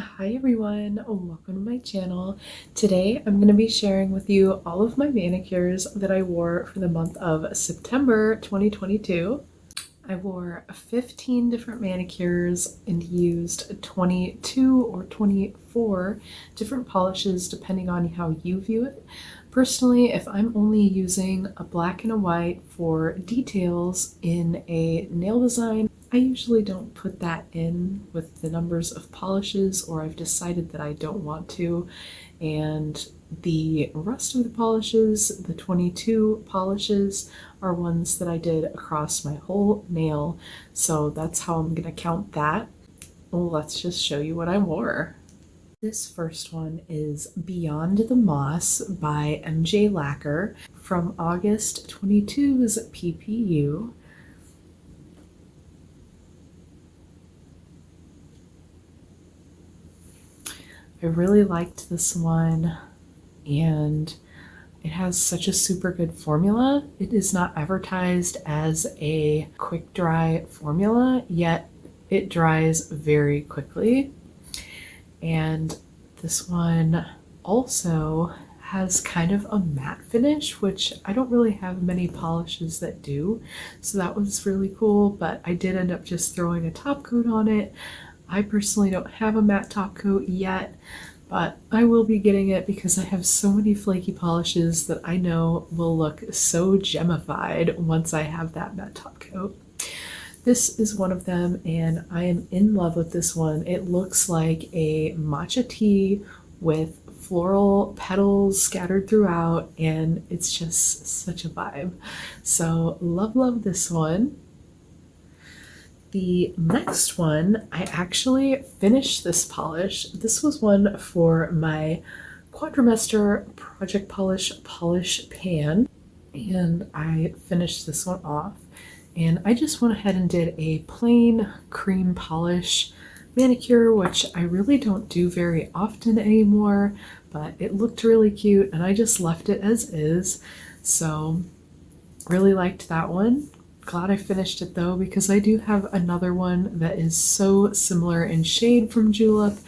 Hi everyone, welcome to my channel. Today I'm going to be sharing with you all of my manicures that I wore for the month of September 2022. I wore 15 different manicures and used 22 or 24 different polishes depending on how you view it. Personally, if I'm only using a black and a white for details in a nail design, I usually don't put that in with the numbers of polishes, or I've decided that I don't want to. And the rest of the polishes, the 22 polishes, are ones that I did across my whole nail. So that's how I'm going to count that. Well, let's just show you what I wore. This first one is Beyond the Moss by MJ Lacquer from August 22's PPU. I really liked this one, and it has such a super good formula. It is not advertised as a quick dry formula, yet it dries very quickly. And this one also has kind of a matte finish, which I don't really have many polishes that do. So that was really cool, but I did end up just throwing a top coat on it. I personally don't have a matte top coat yet, but I will be getting it because I have so many flaky polishes that I know will look so gemified once I have that matte top coat. This is one of them, and I am in love with this one. It looks like a matcha tea with floral petals scattered throughout, and it's just such a vibe. So love this one. The next one, I actually finished this polish. This was one for my quadrimester project polish pan, and I finished this one off. And I just went ahead and did a plain cream polish manicure, which I really don't do very often anymore, but it looked really cute and I just left it as is. So really liked that one. Glad I finished it though, because I do have another one that is so similar in shade from Julep.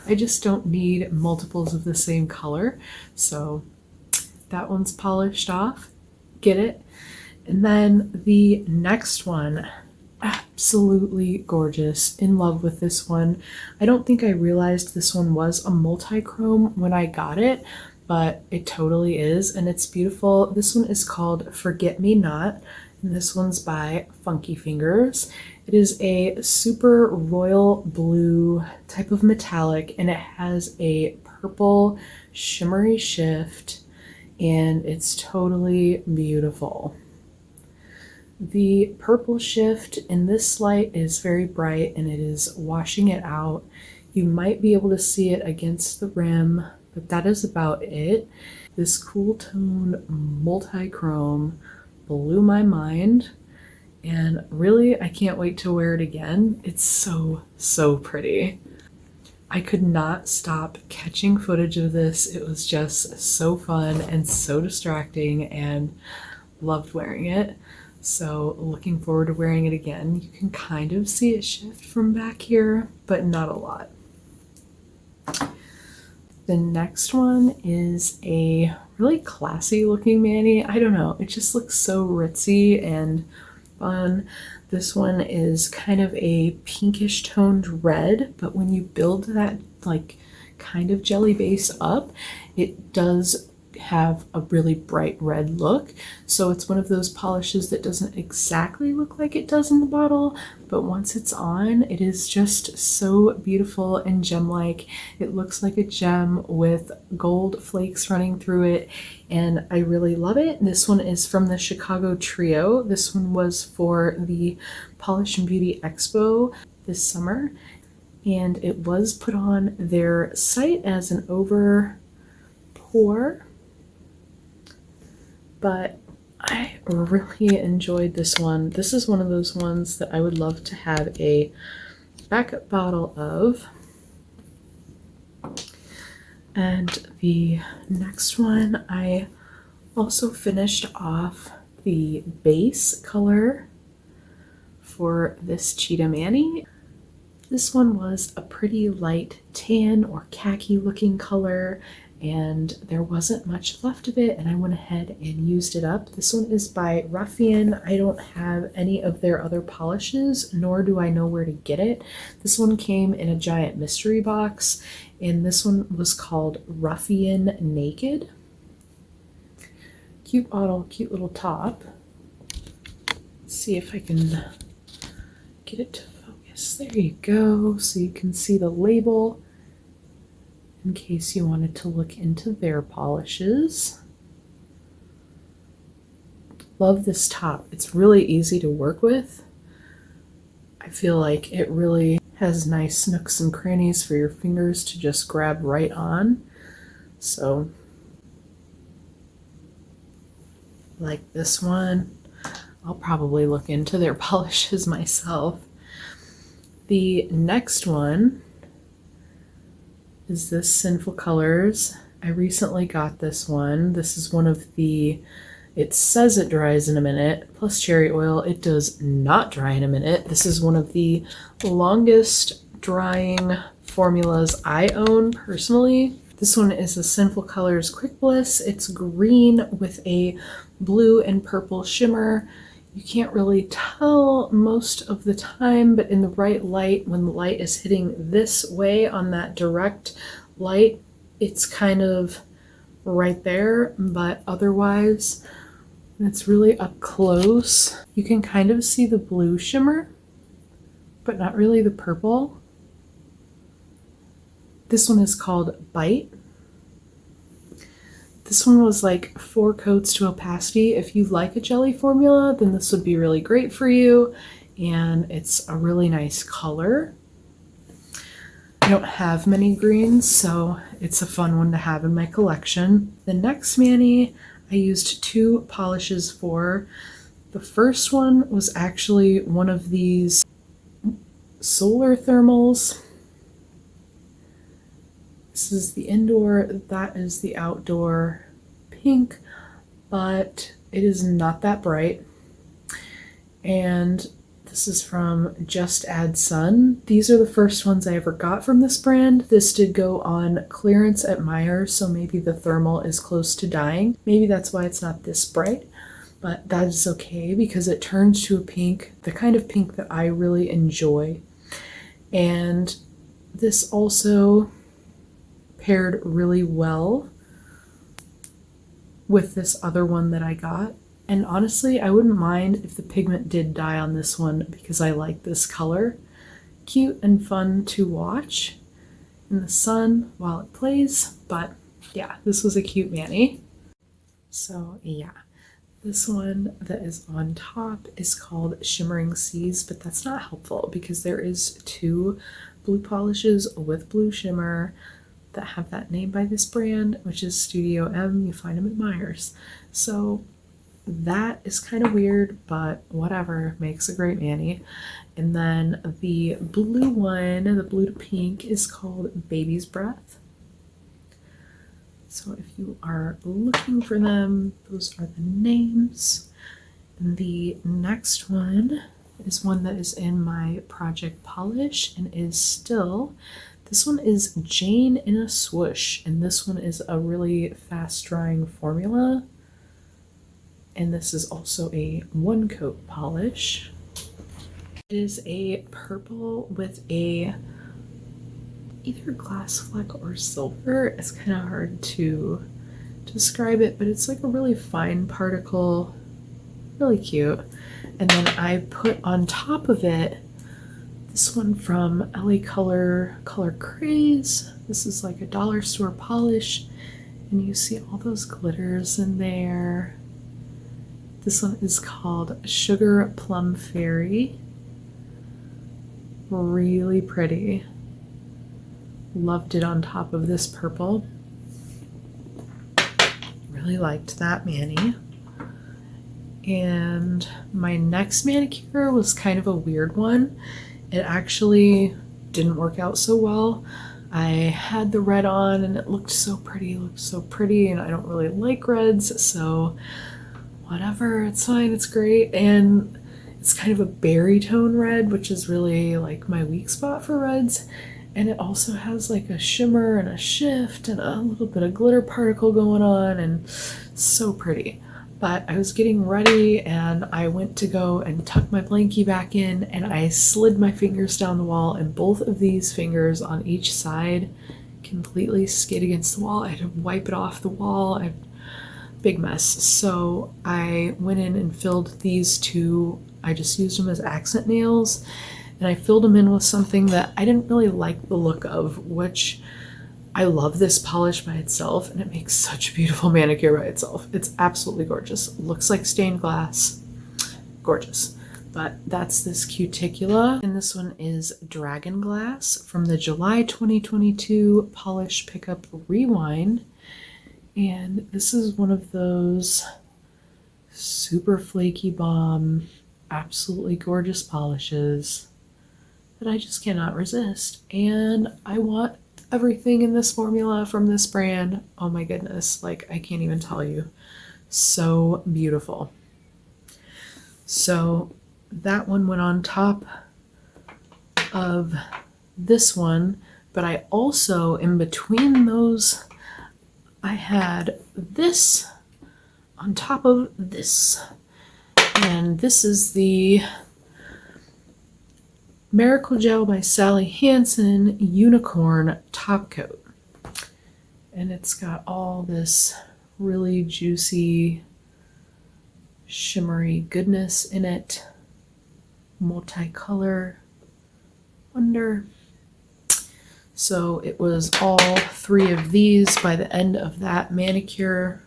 I just don't need multiples of the same color. So that one's polished off. Get it? And then the next one, absolutely gorgeous. In love with this one. I don't think I realized this one was a multi-chrome when I got it, but it totally is, and it's beautiful. This one is called Forget Me Not, and this one's by Funky Fingers. It is a super royal blue type of metallic, and it has a purple shimmery shift, and it's totally beautiful. The purple shift in this light is very bright and it is washing it out. You might be able to see it against the rim, but that is about it. This cool tone multi-chrome blew my mind, and really I can't wait to wear it again. It's so pretty. I could not stop catching footage of this. It was just so fun and so distracting, and loved wearing it. So looking forward to wearing it again. You can kind of see it shift from back here, but not a lot. The next one is a really classy looking mani. I don't know, it just looks so ritzy and fun. This one is kind of a pinkish toned red, but when you build that like kind of jelly base up, it does have a really bright red look. So it's one of those polishes that doesn't exactly look like it does in the bottle, but once it's on, it is just so beautiful and gem-like. It looks like a gem with gold flakes running through it, and I really love it. This one is from the Chicago Trio. This one was for the Polish and Beauty Expo this summer, and it was put on their site as an over pour, but I really enjoyed this one. This is one of those ones that I would love to have a backup bottle of. And the next one, I also finished off the base color for this Cheetah Mani. This one was a pretty light tan or khaki looking color, and there wasn't much left of it, and I went ahead and used it up. This one is by Ruffian. I don't have any of their other polishes, nor do I know where to get it. This one came in a giant mystery box, and this one was called Ruffian Naked. Cute bottle, cute little top. Let's see if I can get it to focus. There you go, so you can see the label in case you wanted to look into their polishes. Love this top. It's really easy to work with. I feel like it really has nice nooks and crannies for your fingers to just grab right on. So, like this one. I'll probably look into their polishes myself. The next one is this Sinful Colors. I recently got this one. This is one of the, it says it dries in a minute, plus cherry oil. It does not dry in a minute. This is one of the longest drying formulas I own personally. This one is a Sinful Colors Quick Bliss. It's green with a blue and purple shimmer. You can't really tell most of the time, but in the right light, when the light is hitting this way on that direct light, it's kind of right there, but otherwise, it's really up close. You can kind of see the blue shimmer, but not really the purple. This one is called Bite. This one was like 4 coats to opacity. If you like a jelly formula, then this would be really great for you. And it's a really nice color. I don't have many greens, so it's a fun one to have in my collection. The next mani I used 2 polishes for. The first one was actually one of these solar thermals. This is the indoor, that is the outdoor pink, but it is not that bright. And this is from Just Add Sun. These are the first ones I ever got from this brand. This did go on clearance at Meijer, so maybe the thermal is close to dying. Maybe that's why it's not this bright, but that is okay because it turns to a pink, the kind of pink that I really enjoy. And this also paired really well with this other one that I got. And honestly, I wouldn't mind if the pigment did die on this one because I like this color. Cute and fun to watch in the sun while it plays. But yeah, this was a cute mani. So yeah, this one that is on top is called Shimmering Seas, but that's not helpful because there is 2 blue polishes with blue shimmer that have that name by this brand, which is Studio M. You find them at Meijer's. So that is kind of weird, but whatever, makes a great mani. And then the blue one, the blue to pink, is called Baby's Breath. So if you are looking for them, those are the names. And the next one is one that is in my project polish and is still, this one is Jane in a Swoosh, and this one is a really fast drying formula. And this is also a 1-coat polish. It is a purple with a either glass fleck or silver. It's kind of hard to describe it, but it's like a really fine particle, really cute. And then I put on top of it this one from LA Color Craze. This is like a dollar store polish, and you see all those glitters in there. This one is called Sugar Plum Fairy. Really pretty. Loved it on top of this purple. Really liked that mani. And my next manicure was kind of a weird one. It actually didn't work out so well. I had the red on and it looked so pretty, and I don't really like reds, so whatever, it's fine, it's great. And It's kind of a berry tone red, which is really like my weak spot for reds. And it also has like a shimmer and a shift and a little bit of glitter particle going on, and so pretty. But I was getting ready and I went to go and tuck my blankie back in, and I slid my fingers down the wall, and both of these fingers on each side completely skid against the wall. I had to wipe it off the wall. Big mess. So I went in and filled these two. I just used them as accent nails, and I filled them in with something that I didn't really like the look of, which I love this polish by itself, and it makes such a beautiful manicure by itself. It's absolutely gorgeous. It looks like stained glass. Gorgeous. But that's this cuticula, and this one is Dragon Glass from the July 2022 Polish Pickup Rewind. And this is one of those super flaky bomb, absolutely gorgeous polishes that I just cannot resist. And I want everything in this formula from this brand. Oh my goodness, like I can't even tell you. So beautiful. So that one went on top of this one, but I also, in between those, I had this on top of this. And this is the Miracle Gel by Sally Hansen Unicorn Top Coat. And it's got all this really juicy, shimmery goodness in it. Multicolor wonder. So it was all three of these by the end of that manicure.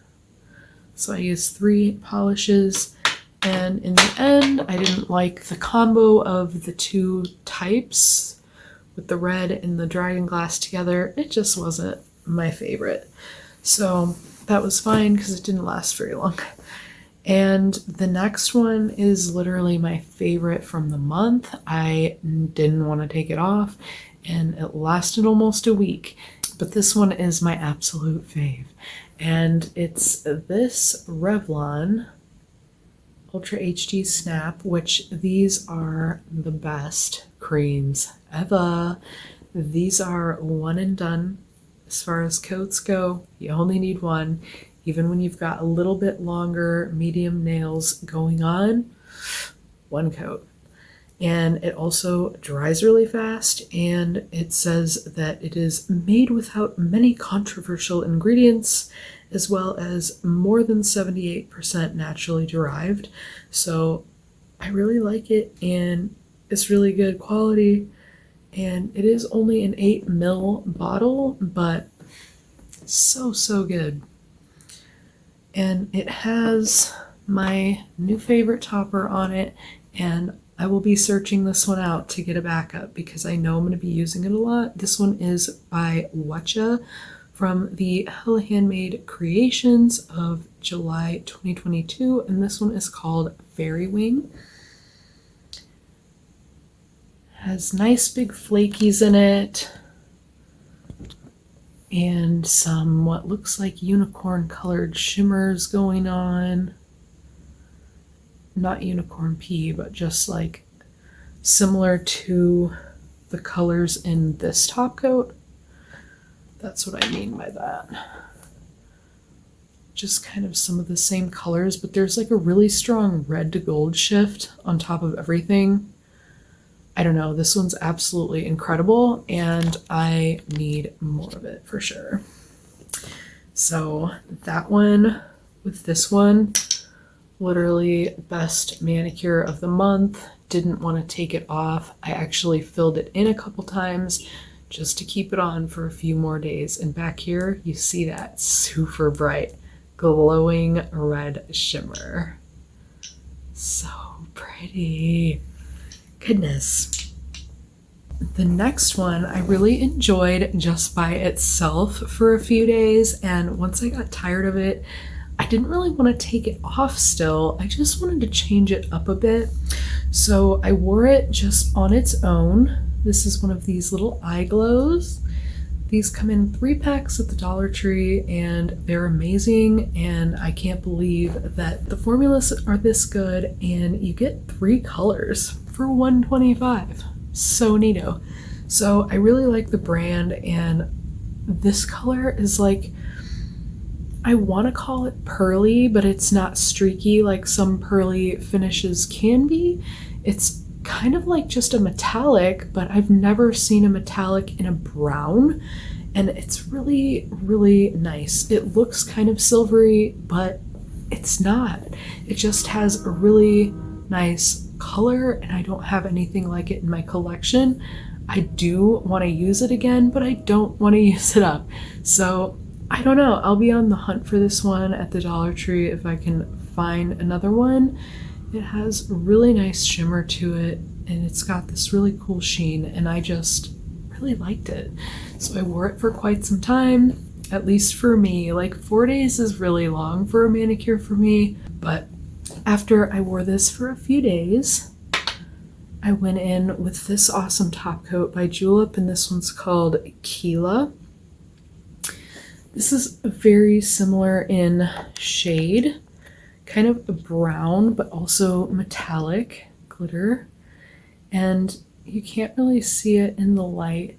So I used 3 polishes, and in the end I didn't like the combo of the 2 types with the red and the Dragon Glass together. It just wasn't my favorite. So that was fine because it didn't last very long. And the next one is literally my favorite from the month. I didn't want to take it off, and it lasted almost a week. But this one is my absolute fave. And it's this Revlon Ultra HD Snap, which these are the best creams ever. These are one and done as far as coats go. You only need one. Even when you've got a little bit longer medium nails going on, one coat. And it also dries really fast, and it says that it is made without many controversial ingredients, as well as more than 78% naturally derived. So I really like it, and it's really good quality, and it is only an 8 ml bottle, but so good. And it has my new favorite topper on it, and I will be searching this one out to get a backup because I know I'm going to be using it a lot. This one is by Watcha from the Hella Handmade Creations of July 2022, and this one is called Fairy Wing. Has nice big flakies in it, and some what looks like unicorn colored shimmers going on. Not unicorn pea, but just like similar to the colors in this top coat. That's what I mean by that. Just kind of some of the same colors, but there's like a really strong red to gold shift on top of everything. I don't know, this one's absolutely incredible, and I need more of it for sure. So that one with this one, literally best manicure of the month. Didn't want to take it off. I actually filled it in a couple times just to keep it on for a few more days. And back here, you see that super bright, glowing red shimmer. So pretty. Goodness. The next one I really enjoyed just by itself for a few days, and once I got tired of it, I didn't really want to take it off still. I just wanted to change it up a bit. So I wore it just on its own. This is one of these little eye glows. These come in 3 packs at the Dollar Tree and they're amazing, and I can't believe that the formulas are this good and you get 3 colors for $1.25. So neato. So I really like the brand, and this color is like, I want to call it pearly, but it's not streaky like some pearly finishes can be. It's kind of like just a metallic, but I've never seen a metallic in a brown, and it's really, really nice. It looks kind of silvery, but it's not. It just has a really nice color, and I don't have anything like it in my collection. I do want to use it again, but I don't want to use it up. So I don't know. I'll be on the hunt for this one at the Dollar Tree if I can find another one. It has a really nice shimmer to it, and it's got this really cool sheen, and I just really liked it. So I wore it for quite some time, at least for me. Like 4 days is really long for a manicure for me, but after I wore this for a few days, I went in with this awesome top coat by Julep, and this one's called Keela. This is very similar in shade, kind of a brown, but also metallic glitter. And you can't really see it in the light,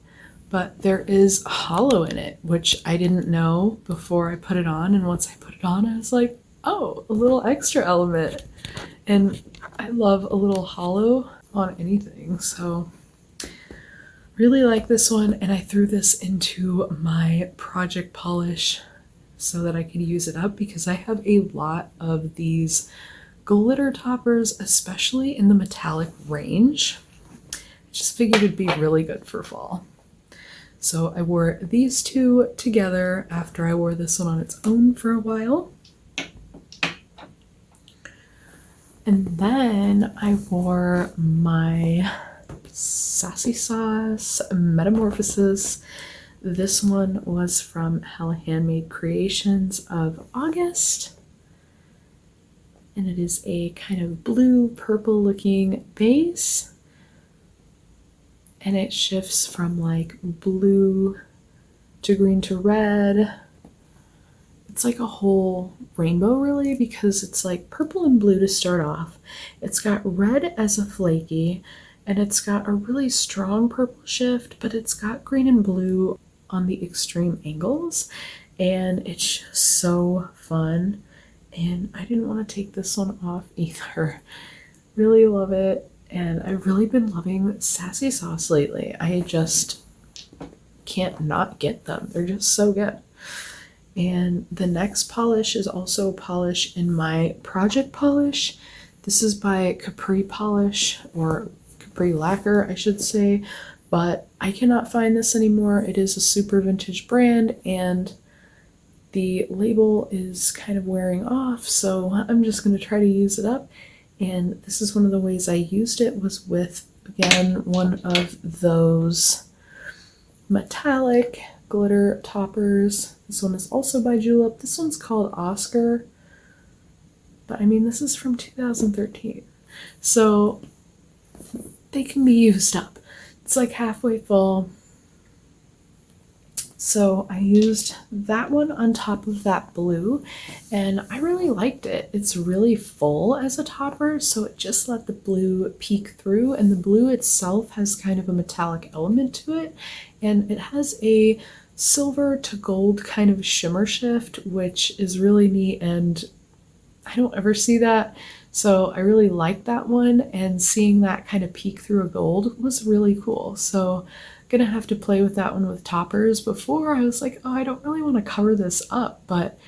but there is a hollow in it, which I didn't know before I put it on. And once I put it on, I was like, oh, a little extra element. And I love a little hollow on anything. So really like this one, and I threw this into my project polish so that I could use it up because I have a lot of these glitter toppers, especially in the metallic range. I just figured it'd be really good for fall. So I wore these two together after I wore this one on its own for a while. And then I wore my Sassy Sauce Metamorphosis. This one was from Hella Handmade Creations of August. And it is a kind of blue purple looking base. And it shifts from like blue to green to red. It's like a whole rainbow really, because it's like purple and blue to start off. It's got red as a flaky, and it's got a really strong purple shift, but it's got green and blue on the extreme angles, and it's just so fun. And I didn't want to take this one off either. Really love it, and I've really been loving Sassy Sauce lately. I just can't not get them. They're just so good. And the next polish is also a polish in my project polish. This is by Capri Polish, or Capri Lacquer, I should say, but I cannot find this anymore. It is a super vintage brand, and the label is kind of wearing off, so I'm just going to try to use it up. And this is one of the ways I used it, was with, again, one of those metallic glitter toppers. This one is also by Julep. This one's called Oscar, but I mean, this is from 2013, so they can be used up. It's like halfway full. So I used that one on top of that blue, and I really liked it. It's really full as a topper, so it just let the blue peek through, and the blue itself has kind of a metallic element to it, and it has a silver to gold kind of shimmer shift, which is really neat, and I don't ever see that. So I really liked that one, and seeing that kind of peek through a gold was really cool. So gonna have to play with that one with toppers. Before I was like, oh, I don't really want to cover this up, but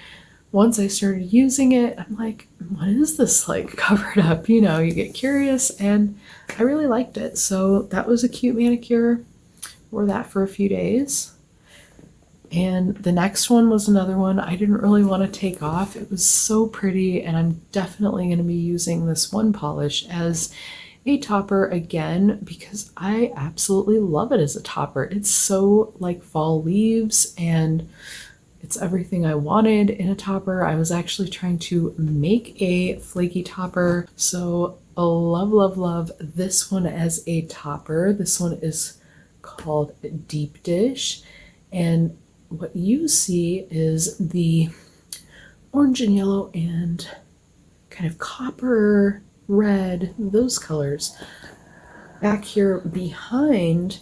once I started using it, I'm like, what is this like covered up? You know, you get curious, and I really liked it. So that was a cute manicure. Wore that for a few days. And the next one was another one I didn't really want to take off. It was so pretty, and I'm definitely going to be using this one polish as a topper again because I absolutely love it as a topper. It's so like fall leaves, and it's everything I wanted in a topper. I was actually trying to make a flaky topper, so I love this one as a topper. This one is called Deep Dish, And what you see is the orange and yellow and kind of copper, red, those colors. Back here behind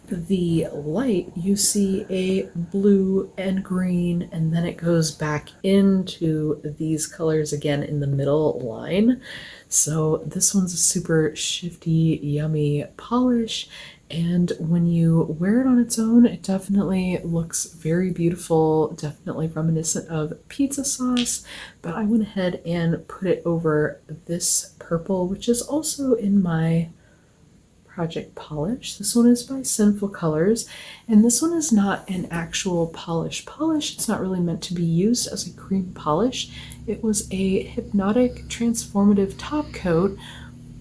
the light, you see a blue and green, and then it goes back into these colors again in the middle line. So this one's a super shifty, yummy polish, and when you wear it on its own, it definitely looks very beautiful, definitely reminiscent of pizza sauce, but I went ahead and put it over this purple, which is also in my project polish. This one is by Sinful Colors, and this one is not an actual polish. It's not really meant to be used as a cream polish. It was a hypnotic transformative top coat,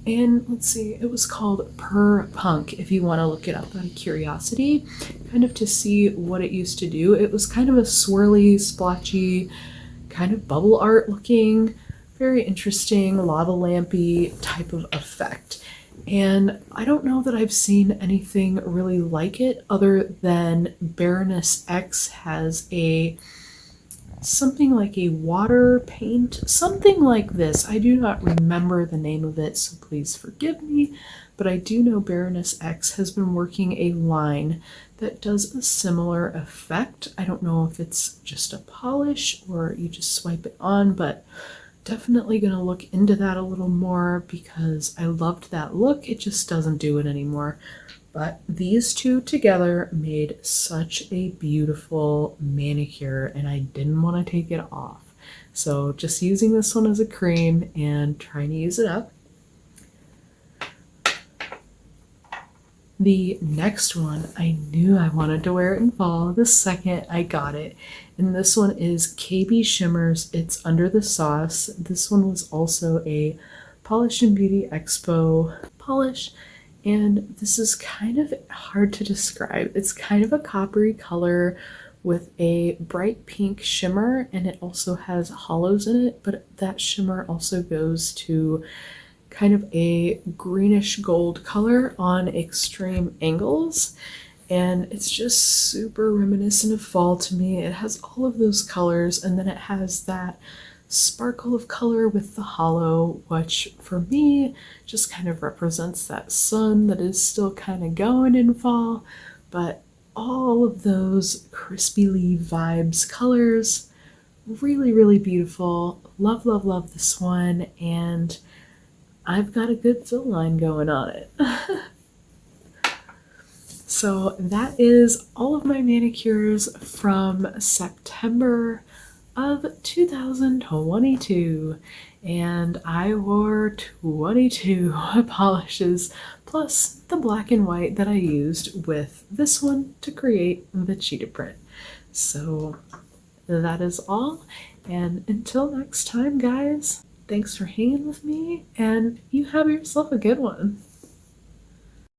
and let's see, it was called Per Punk, if you want to look it up out of curiosity, kind of to see what it used to do. It was kind of a swirly, splotchy, kind of bubble art looking, very interesting, lava lampy type of effect. And I don't know that I've seen anything really like it other than Baroness X has something like a water paint, something like this. I do not remember the name of it, so please forgive me, but I do know Baroness X has been working a line that does a similar effect. I don't know if it's just a polish or you just swipe it on, but definitely going to look into that a little more because I loved that look. It just doesn't do it anymore. But these two together made such a beautiful manicure, and I didn't want to take it off. So just using this one as a cream and trying to use it up. The next one, I knew I wanted to wear it in fall the second I got it. And this one is KB Shimmers. It's Under the Sauce. This one was also a Polish and Beauty Expo polish. And this is kind of hard to describe. It's kind of a coppery color with a bright pink shimmer, and it also has hollows in it, but that shimmer also goes to kind of a greenish gold color on extreme angles. And it's just super reminiscent of fall to me. It has all of those colors, and then it has that sparkle of color with the hollow, which for me just kind of represents that sun that is still kind of going in fall. But all of those crispy leaf vibes, colors, really, really beautiful. Love, love, love this one, and I've got a good fill line going on it. So that is all of my manicures from September of 2022, and I wore 22 polishes plus the black and white that I used with this one to create the cheetah print. So that is all, and until next time, guys, thanks for hanging with me, and you have yourself a good one.